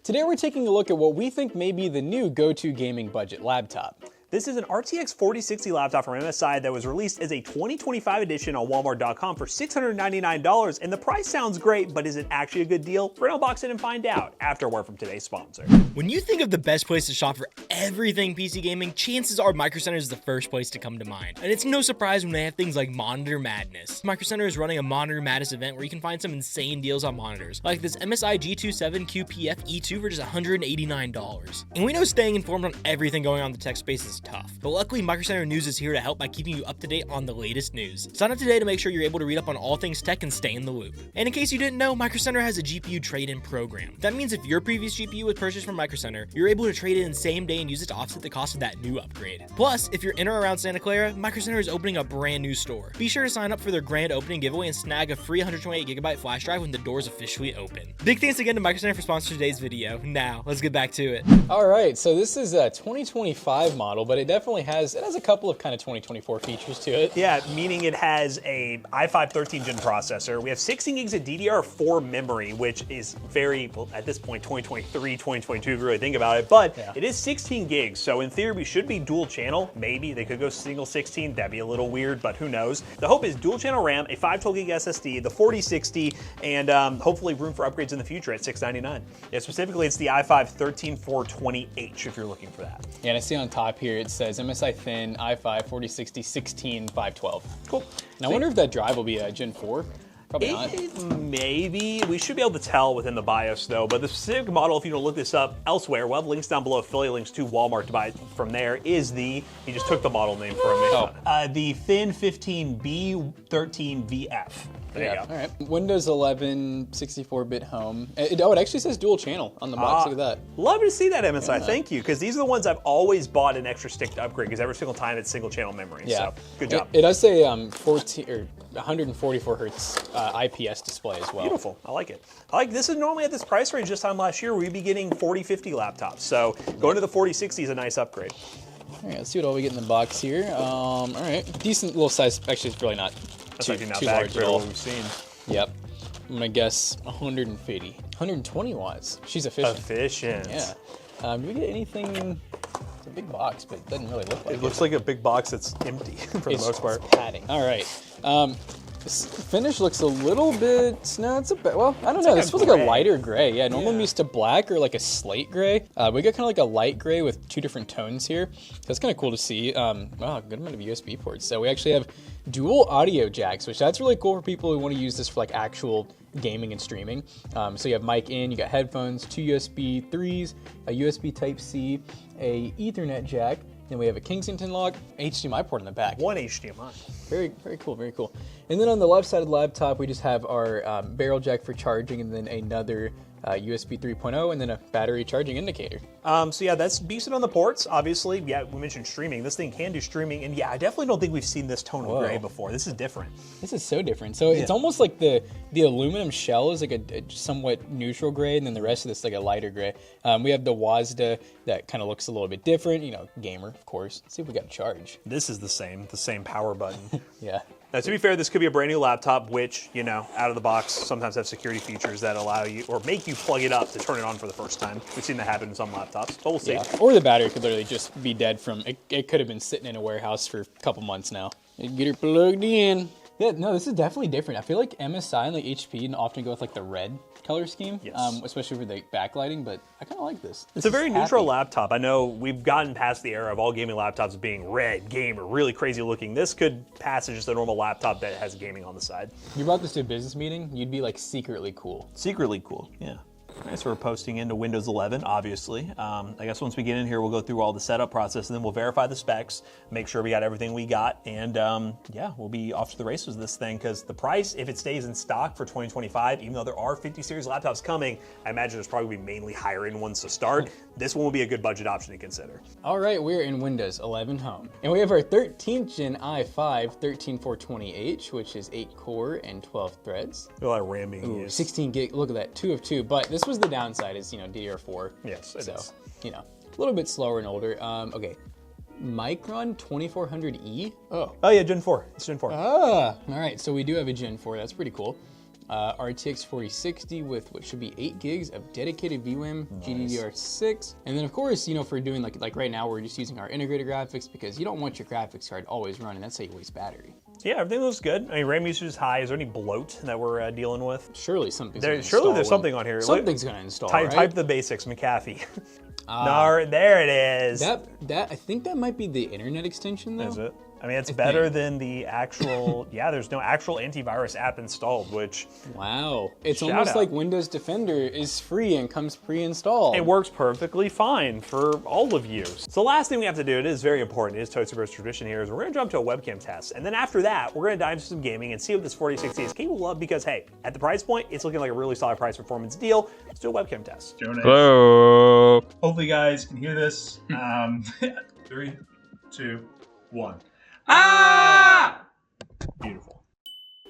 Today we're taking a look at what we think may be the new go-to gaming budget laptop. This is an RTX 4060 laptop from MSI that was released as a 2025 edition on Walmart.com for $699, and the price sounds great, but is it actually a good deal? We're gonna unbox it and find out after a word from today's sponsor. When you think of the best place to shop for everything PC gaming, chances are Micro Center is the first place to come to mind. And it's no surprise when they have things like Monitor Madness. Micro Center is running a Monitor Madness event where you can find some insane deals on monitors, like this MSI G27 QPF E2 for just $189. And we know staying informed on everything going on in the tech space is tough, but luckily Micro Center News is here to help by keeping you up to date on the latest news. Sign up today to make sure you're able to read up on all things tech and stay in the loop. And in case you didn't know, Micro Center has a GPU trade-in program. That means if your previous GPU was purchased from Micro Center, you're able to trade it in same day and use it to offset the cost of that new upgrade. Plus, if you're in or around Santa Clara, Micro Center is opening a brand new store. Be sure to sign up for their grand opening giveaway and snag a free 128GB flash drive when the doors officially open. Big thanks again to Micro Center for sponsoring today's video. Now, let's get back to it. All right, so this is a 2025 model, but it definitely has a couple of kind of 2024 features to it. Yeah, meaning it has a i5 13 gen processor. We have 16 gigs of DDR4 memory, which is very, well, at this point, 2023, 2022, if you really think about it, but it is 16 gigs. So in theory, we should be dual channel. Maybe they could go single 16. That'd be a little weird, but who knows? The hope is dual channel RAM, a 512 gig SSD, the 4060, and hopefully room for upgrades in the future at $699. Yeah, specifically, it's the i5 13420H if you're looking for that. Yeah, and I see on top here it says MSI Thin i5 4060 16512. Cool. And I wonder if that drive will be a Gen 4. Probably not. Maybe. We should be able to tell within the BIOS though, but the specific model, if you don't look this up elsewhere, we'll have links down below, affiliate links to Walmart to buy it from there, is the, he just took the model name from me, the Thin 15B13VF. There you go. All right. Windows 11 64-bit home. It actually says dual channel on the box. Look at that. Love to see that, MSI. Thank you, because these are the ones I've always bought an extra stick to upgrade, because every single time it's single channel memory. Yeah. So good job. It does say 144 hertz IPS display as well. Beautiful. I like it. This is normally at this price range this time last year. We'd be getting 4050 laptops. So going to the 4060 is a nice upgrade. All right, let's see what all we get in the box here. All right, decent little size. Actually, it's really not That's too, actually not too bad large at all. what we've seen. Yep. I'm gonna guess 150, 120 watts. She's efficient. Efficient. Yeah. Do we get anything? It's a big box, but it doesn't really look like it. It looks like a big box that's empty for the most part. It's padding. All right. This finish looks a little bit, no, it's a bit, well, I don't know. This feels like a lighter gray. Yeah, normally I'm used to black or like a slate gray. We got kind of like a light gray with two different tones here. That's kind of cool to see. Wow, good amount of USB ports. So we actually have dual audio jacks, which that's really cool for people who want to use this for like actual gaming and streaming. So you have mic in, you got headphones, two USB 3s, a USB Type-C, a Ethernet jack, then we have a Kensington lock, HDMI port in the back. One HDMI. Very, very cool, very cool. And then on the left side of the laptop, we just have our barrel jack for charging, and then another USB 3.0, and then a battery charging indicator. So yeah, that's decent on the ports, obviously. Yeah, we mentioned streaming. This thing can do streaming, and yeah, I definitely don't think we've seen this tone of gray before. This is different. This is so different. So it's almost like the aluminum shell is like a somewhat neutral gray, and then the rest of this is like a lighter gray. We have the WASD that kind of looks a little bit different, you know, gamer, of course. Let's see if we got a charge. This is the same power button. Yeah. Now, to be fair, this could be a brand new laptop, which, you know, out of the box sometimes have security features that allow you or make you plug it up to turn it on for the first time. We've seen that happen in some laptops, but we'll see. Yeah. Or the battery could literally just be dead from, it could have been sitting in a warehouse for a couple months now. Get it plugged in. Yeah, no, this is definitely different. I feel like MSI and like HP often go with like the red color scheme, especially for the backlighting, but I kind of like this. It's a very neutral laptop. I know we've gotten past the era of all gaming laptops being red, gamer, really crazy looking. This could pass as just a normal laptop that has gaming on the side. You brought this to a business meeting, you'd be like secretly cool. Secretly cool, yeah. All right, so we're posting into Windows 11, obviously. I guess once we get in here, we'll go through all the setup process, and then we'll verify the specs, make sure we got everything we got, and yeah, we'll be off to the races with this thing, because the price, if it stays in stock for 2025, even though there are 50 series laptops coming, I imagine there's probably be mainly higher end ones to start. This one will be a good budget option to consider. All right, we're in Windows 11 Home, and we have our 13th gen i5 13420H, which is 8 core and 12 threads. A lot of RAM being used. 16 gig, look at that, 2 of 2, but this was the downside is, you know, DDR4. Yes, it is. You know, a little bit slower and older. Okay, Micron 2400E. Oh yeah, Gen 4. It's Gen 4. All right, so we do have a Gen 4. That's pretty cool. RTX 4060 with what should be 8 gigs of dedicated VRAM, GDDR6. And then of course, you know, for doing like right now, we're just using our integrated graphics because you don't want your graphics card always running. That's how you waste battery. Yeah, everything looks good. I mean, RAM usage is high. Is there any bloat that we're dealing with? Surely something's Surely there's something on here. Something's gonna install, Type the basics, McAfee. No, there it is. That I think that might be the internet extension though. Is it? I mean, it's better than the actual, yeah, there's no actual antivirus app installed, which... Wow. It's almost like Windows Defender is free and comes pre-installed. It works perfectly fine for all of you. So the last thing we have to do, it is very important, it is Toaster's tradition here, is we're gonna jump to a webcam test. And then after that, we're gonna dive into some gaming and see what this 4060 is capable of because, hey, at the price point, it's looking like a really solid price performance deal. Let's do a webcam test. Hello. Hopefully you guys can hear this. 3, 2, 1. Ah! Beautiful.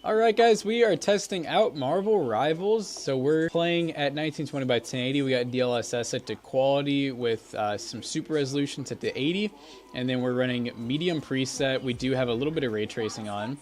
All right, guys, we are testing out Marvel Rivals. So we're playing at 1920 by 1080. We got DLSS set to quality with some super resolution set to 80. And then we're running medium preset. We do have a little bit of ray tracing on.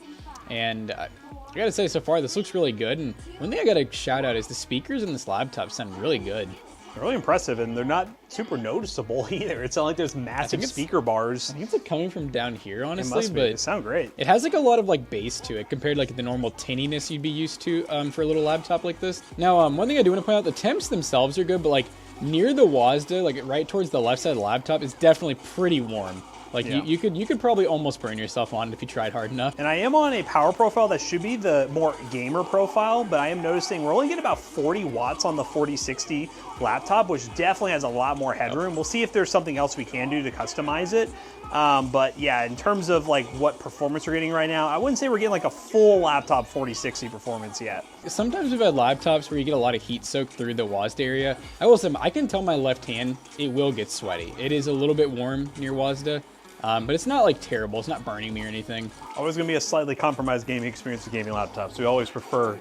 And I gotta say, so far, this looks really good. And one thing I gotta shout out is the speakers in this laptop sound really good. They're really impressive, and they're not super noticeable either. It's not like there's massive speaker bars. I think it's like coming from down here, honestly. It must be. But they sound great. It has like a lot of like bass to it compared to like the normal tinniness you'd be used to for a little laptop like this. Now, one thing I do want to point out, the temps themselves are good, but like near the WASD, like right towards the left side of the laptop, is definitely pretty warm. Like you could probably almost burn yourself on it if you tried hard enough. And I am on a power profile that should be the more gamer profile, but I am noticing we're only getting about 40 watts on the 4060 laptop, which definitely has a lot more headroom. We'll see if there's something else we can do to customize it. But yeah, in terms of like what performance we're getting right now, I wouldn't say we're getting like a full laptop 4060 performance yet. Sometimes we've had laptops where you get a lot of heat soaked through the WASD area. I will say, I can tell my left hand, it will get sweaty. It is a little bit warm near WASD. But it's not like terrible. It's not burning me or anything. Always gonna be a slightly compromised gaming experience with gaming laptops. We always prefer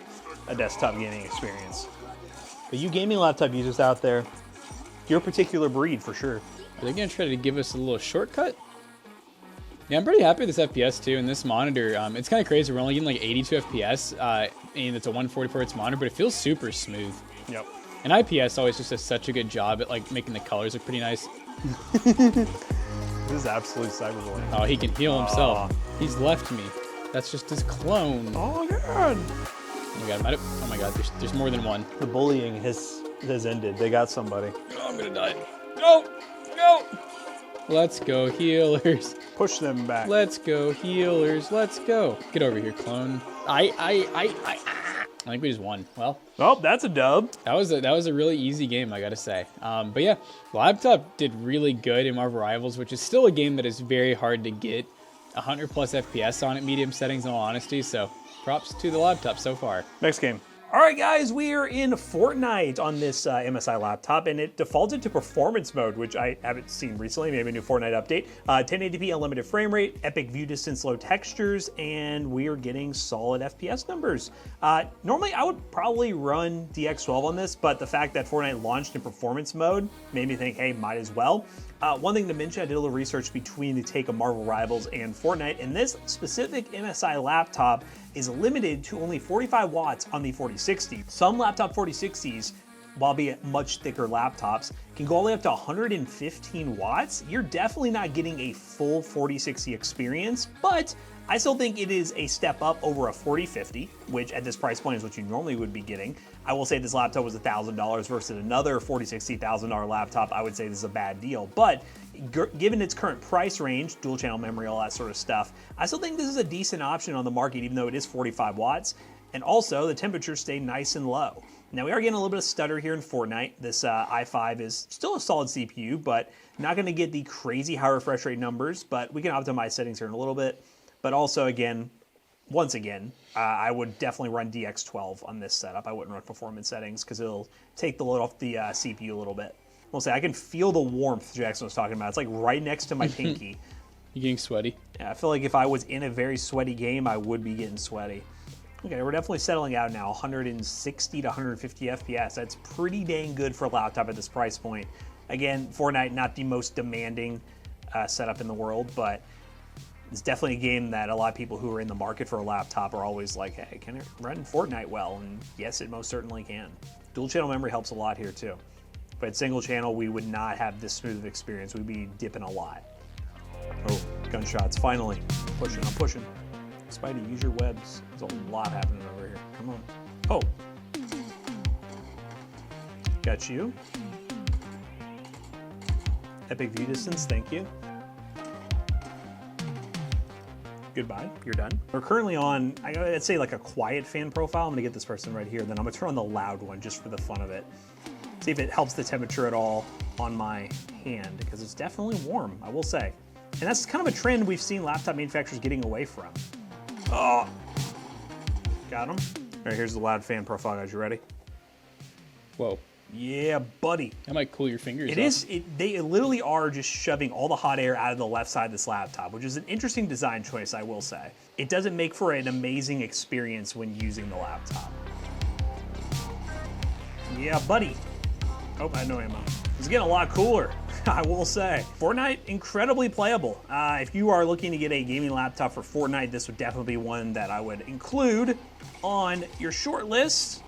a desktop gaming experience. But you gaming laptop users out there, your particular breed for sure. Are they gonna try to give us a little shortcut? Yeah, I'm pretty happy with this FPS too. And this monitor, it's kind of crazy. We're only getting like 82 FPS, and it's a 144 Hz monitor, but it feels super smooth. Yep. And IPS always just does such a good job at like making the colors look pretty nice. This is absolute cyberbullying. Oh, he can heal himself. He's left me. That's just his clone. Oh my god. Oh my god, oh my god, there's more than one. The bullying has ended. They got somebody. Oh, I'm gonna die. Go! Go! Let's go, healers. Push them back. Let's go, healers. Let's go. Get over here, clone. I think we just won. Well. Oh, that's a dub. That was a really easy game, I gotta say. But yeah, laptop did really good in Marvel Rivals, which is still a game that is very hard to get 100 plus FPS on at medium settings, in all honesty. So props to the laptop so far. Next game. All right, guys, we are in Fortnite on this MSI laptop, and it defaulted to performance mode, which I haven't seen recently, maybe a new Fortnite update. 1080p unlimited frame rate, epic view distance, low textures, and we are getting solid FPS numbers. Normally, I would probably run DX12 on this, but the fact that Fortnite launched in performance mode made me think, hey, might as well. One thing to mention, I did a little research between the take of Marvel Rivals and Fortnite, and this specific MSI laptop is limited to only 45 watts on the 4060. Some laptop 4060s, while be much thicker laptops, can go all the way up to 115 watts. You're definitely not getting a full 4060 experience, but I still think it is a step up over a 4050, which at this price point is what you normally would be getting. I will say this laptop was $1,000 versus another $40,000, $60,000 laptop. I would say this is a bad deal, but given its current price range, dual channel memory, all that sort of stuff, I still think this is a decent option on the market, even though it is 45 watts. And also the temperatures stay nice and low. Now we are getting a little bit of stutter here in Fortnite. This i5 is still a solid CPU, but not gonna get the crazy high refresh rate numbers, but we can optimize settings here in a little bit. But also again, once again, I would definitely run DX12 on this setup. I wouldn't run performance settings because it'll take the load off the CPU a little bit. We'll say I can feel the warmth Jackson was talking about. It's like right next to my pinky. You getting sweaty? Yeah, I feel like if I was in a very sweaty game, I would be getting sweaty. Okay, we're definitely settling out now, 160 to 150 FPS. That's pretty dang good for a laptop at this price point. Again, Fortnite, not the most demanding setup in the world, but It's definitely a game that a lot of people who are in the market for a laptop are always like, hey, can it run Fortnite well? And yes, it most certainly can. Dual channel memory helps a lot here too. But single channel, we would not have this smooth of experience. We'd be dipping a lot. Oh, gunshots, finally. I'm pushing. Spidey, use your webs. There's a lot happening over here. Come on. Oh. Got you. Epic view distance, thank you. Goodbye, you're done. We're currently on, I'd say like a quiet fan profile. I'm gonna get this person right here, then I'm gonna turn on the loud one just for the fun of it. See if it helps the temperature at all on my hand, because it's definitely warm, I will say. And that's kind of a trend we've seen laptop manufacturers getting away from. Oh, got him. All right, here's the loud fan profile, guys, you ready? Whoa. Yeah, buddy. That might cool your fingers off. They literally are just shoving all the hot air out of the left side of this laptop, which is an interesting design choice, I will say. It doesn't make for an amazing experience when using the laptop. Yeah, buddy. Oh, I know ammo. It's getting a lot cooler, I will say. Fortnite, incredibly playable. If you are looking to get a gaming laptop for Fortnite, this would definitely be one that I would include on your short list.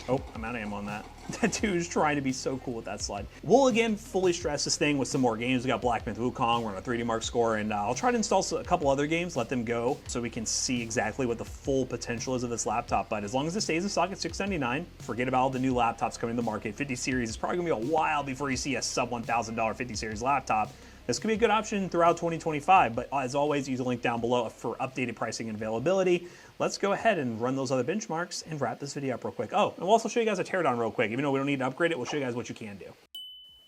Oh, I'm out of ammo on that. That dude's trying to be so cool with that slide. We'll again fully stress this thing with some more games. We got Black Myth Wukong, we're on a 3D Mark score, and I'll try to install a couple other games, let them go, so we can see exactly what the full potential is of this laptop. But as long as it stays in stock at $699, forget about all the new laptops coming to the market. 50 series is probably gonna be a while before you see a sub $1,000 50 series laptop. This could be a good option throughout 2025, but as always, use the link down below for updated pricing and availability. Let's go ahead and run those other benchmarks and wrap this video up real quick. Oh, and we'll also show you guys a teardown real quick. Even though we don't need to upgrade it, we'll show you guys what you can do.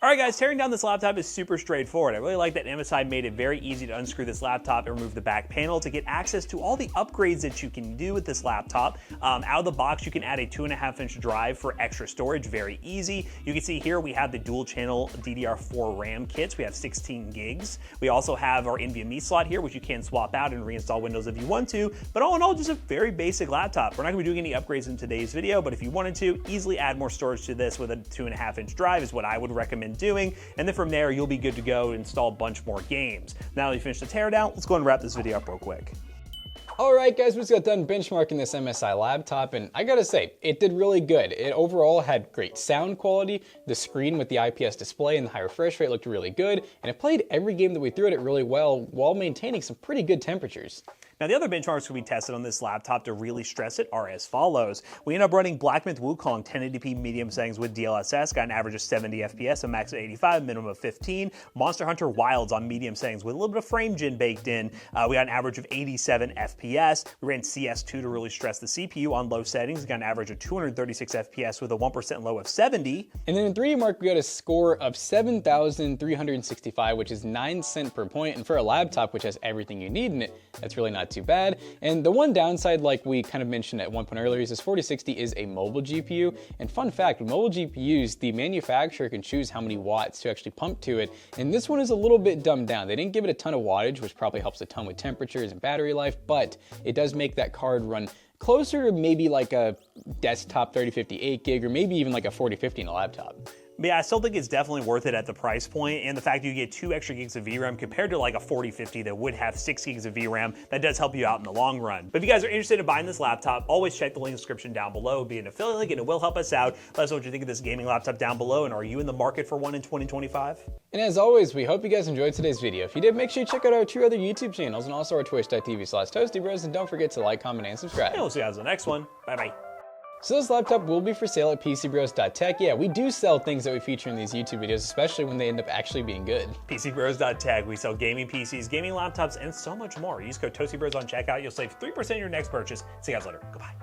All right, guys, tearing down this laptop is super straightforward. I really like that MSI made it very easy to unscrew this laptop and remove the back panel to get access to all the upgrades that you can do with this laptop. Out of the box, you can add a 2.5-inch drive for extra storage, very easy. You can see here we have the dual channel DDR4 RAM kits. We have 16 gigs. We also have our NVMe slot here, which you can swap out and reinstall Windows if you want to. But all in all, just a very basic laptop. We're not gonna be doing any upgrades in today's video, but if you wanted to, easily add more storage to this with a 2.5-inch drive is what I would recommend doing, and then from there you'll be good to go and install a bunch more games. Now that you finished the teardown, let's go and wrap this video up real quick. Alright guys, we just got done benchmarking this MSI laptop, and I gotta say, it did really good. It overall had great sound quality, the screen with the IPS display and the high refresh rate looked really good, and it played every game that we threw at it really well while maintaining some pretty good temperatures. Now, the other benchmarks we tested on this laptop to really stress it are as follows. We ended up running Black Myth Wukong 1080p medium settings with DLSS, got an average of 70 FPS, a max of 85, minimum of 15. Monster Hunter Wilds on medium settings with a little bit of frame gen baked in. We got an average of 87 FPS. We ran CS2 to really stress the CPU on low settings, got an average of 236 FPS with a 1% low of 70. And then in 3D Mark, we got a score of 7,365, which is 9 cents per point. And for a laptop, which has everything you need in it, that's really not too bad. And the one downside, like we kind of mentioned at one point earlier, is this 4060 is a mobile GPU. And fun fact, with mobile GPUs, the manufacturer can choose how many watts to actually pump to it. And this one is a little bit dumbed down. They didn't give it a ton of wattage, which probably helps a ton with temperatures and battery life, but it does make that card run closer to maybe like a desktop 3050 8 gig, or maybe even like a 4050 in a laptop. But yeah, I still think it's definitely worth it at the price point, and the fact you get 2 extra gigs of VRAM compared to like a 4050 that would have 6 gigs of VRAM, that does help you out in the long run. But if you guys are interested in buying this laptop, always check the link in the description down below. It'll be an affiliate link and it will help us out. Let us know what you think of this gaming laptop down below, and are you in the market for one in 2025? And as always, we hope you guys enjoyed today's video. If you did, make sure you check out our 2 other YouTube channels and also our twitch.tv/ToastyBros, and don't forget to like, comment, and subscribe. And we'll see you guys in the next one. Bye-bye. So this laptop will be for sale at PCBros.tech. Yeah, we do sell things that we feature in these YouTube videos, especially when they end up actually being good. PCBros.tech, we sell gaming PCs, gaming laptops, and so much more. Use code ToastyBros on checkout. You'll save 3% on your next purchase. See you guys later. Goodbye.